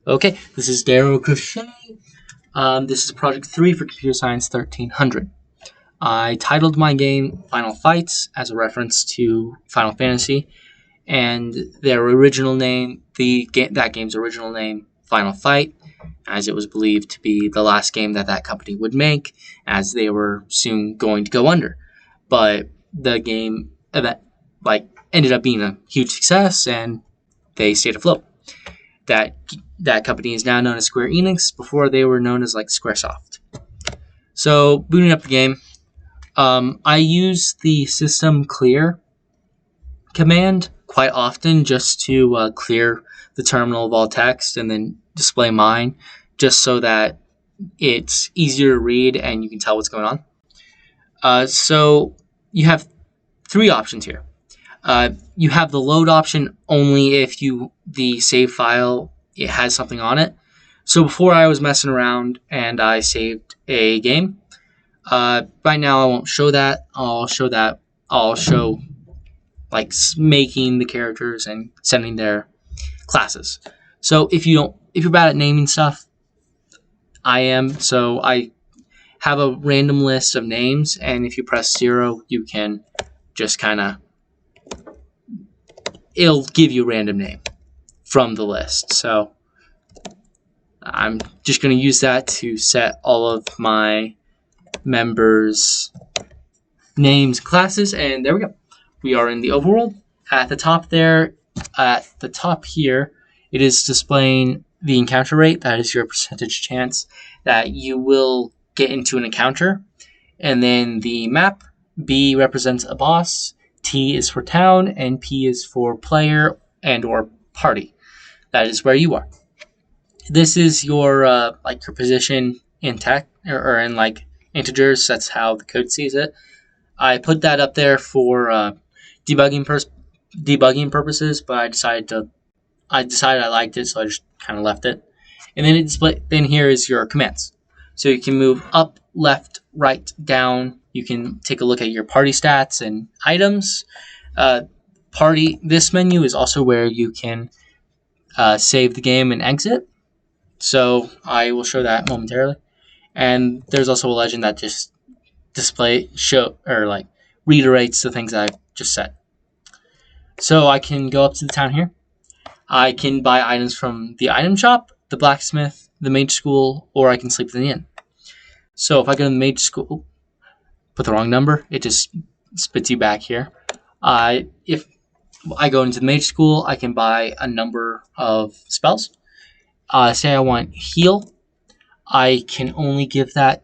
Okay, this is Darrow Crochet. This is Project 3 for Computer Science 1300. I titled my game Final Fights as a reference to Final Fantasy, and their original name, that game's original name, Final Fight, as it was believed to be the last game that company would make, as they were soon going to go under. But the game ended up being a huge success, and they stayed afloat. That company is now known as Square Enix. Before, they were known as Squaresoft. So booting up the game, I use the system clear command quite often just to clear the terminal of all text and then display mine, just so that it's easier to read and you can tell what's going on. So you have three options here. You have the load option only if the save file it has something on it. So before I was messing around and I saved a game. Right now I won't show that. I'll show making the characters and sending their classes. So if you're bad at naming stuff, I am. So I have a random list of names, and if you press 0, you can just it'll give you a random name from the list. So I'm just going to use that to set all of my members' names, classes, and there we go. We are in the overworld. At the top here, it is displaying the encounter rate. That is your percentage chance that you will get into an encounter. And then the map, B represents a boss, T is for town, and P is for player and or party. That is where you are. This is your your position in tech or in integers. That's how the code sees it. I put that up there for debugging purposes, but I decided I liked it, so I just kind of left it. And then then here is your commands. So you can move up, left, right, down. You can take a look at your party stats and items. This menu is also where you can save the game and exit. So I will show that momentarily. And there's also a legend that just reiterates the things that I just said. So I can go up to the town here. I can buy items from the item shop, the blacksmith, the mage school, or I can sleep in the inn. So if I go to the mage school, put the wrong number, it just spits you back here. If I go into the mage school, I can buy a number of spells. Say I want heal. I can only teach that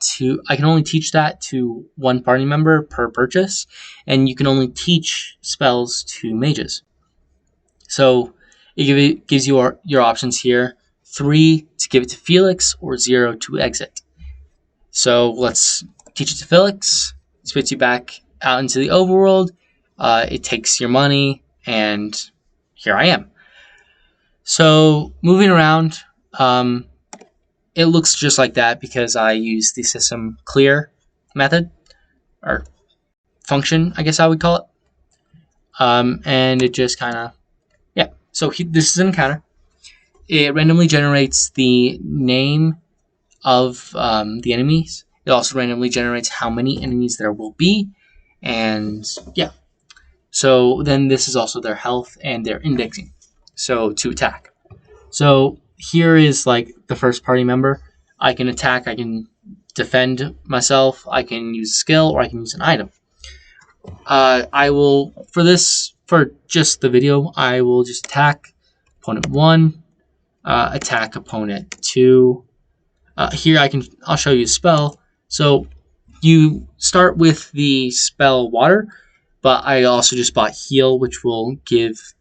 to one party member per purchase, and you can only teach spells to mages. So it gives you your options here: 3 to give it to Felix, or 0 to exit. So let's teach it to Felix. It spits you back out into the overworld. It takes your money, and here I am. So moving around, it looks just like that because I use the system clear method or function, I guess I would call it. And it just So this is an encounter. It randomly generates the name of the enemies. It also randomly generates how many enemies there will be. And yeah. So then this is also their health and their indexing. So to attack. So here is the first party member. I can attack, I can defend myself, I can use a skill, or I can use an item. I will, for just the video, I will just attack opponent 1, attack opponent 2. Here I'll show you a spell. So you start with the spell water, but I also just bought heal, which will give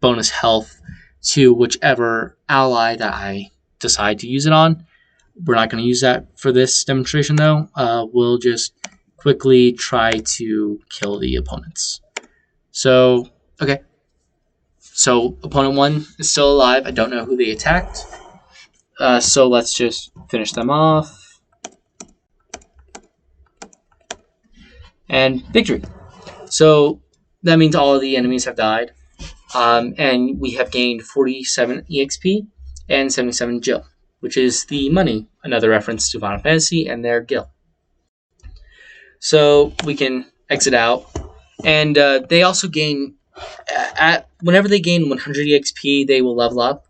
bonus health to whichever ally that I decide to use it on. We're not going to use that for this demonstration though. We'll just quickly try to kill the opponents. So, okay. So opponent 1 is still alive. I don't know who they attacked. So let's just finish them off. And victory. So that means all of the enemies have died. And we have gained 47 EXP. and 77 Jill, which is the money, another reference to Final Fantasy and their Gil. So we can exit out, and they also gain at whenever they gain 100 EXP, they will level up.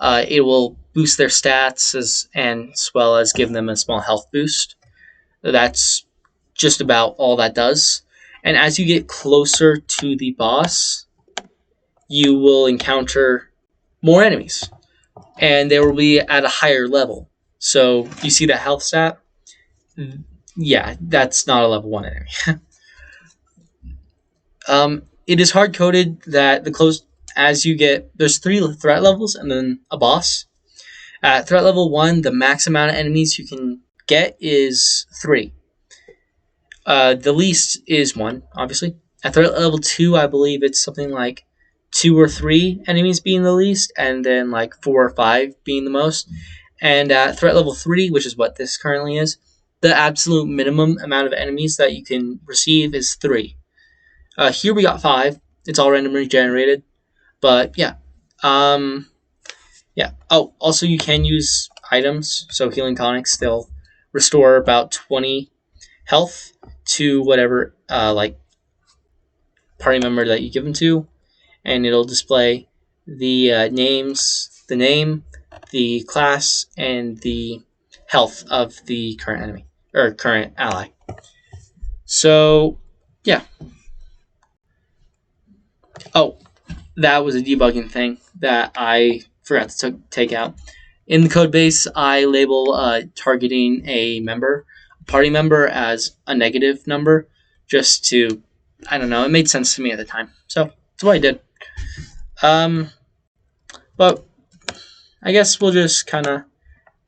It will boost their stats as well as give them a small health boost. That's just about all that does. And as you get closer to the boss, you will encounter more enemies, and they will be at a higher level. So you see that health stat? Yeah, that's not a level 1 enemy. It is hard coded that as you get, there's 3 threat levels and then a boss. At threat level 1, the max amount of enemies you can get is 3. The least is 1, obviously. At threat level 2, I believe it's something like 2 or 3 enemies being the least, and then like 4 or 5 being the most. And at threat level 3, which is what this currently is, the absolute minimum amount of enemies that you can receive is 3. Here we got 5. It's all randomly generated. But yeah. Yeah. Oh, also you can use items. So healing tonics, they'll restore about 20 health to whatever like party member that you give them to, and it'll display the names, the name, the class, and the health of the current enemy or current ally. So yeah. Oh, that was a debugging thing that I forgot to take out. In the code base, I label targeting a party member, as a negative number, just to, I don't know, it made sense to me at the time. So that's what I did. But I guess we'll just kind of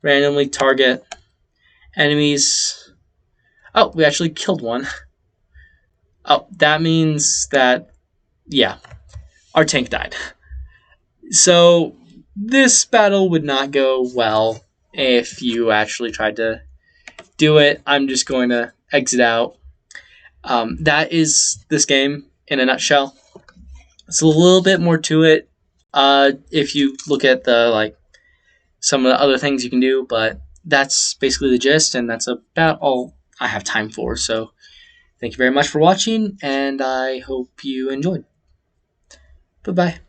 randomly target enemies. Oh, we actually killed one. Oh, that means that, yeah, our tank died. So this battle would not go well if you actually tried to do it. I'm just going to exit out. That is this game in a nutshell. It's a little bit more to it if you look at some of the other things you can do, but that's basically the gist, and that's about all I have time for. So thank you very much for watching, and I hope you enjoyed. Bye-bye.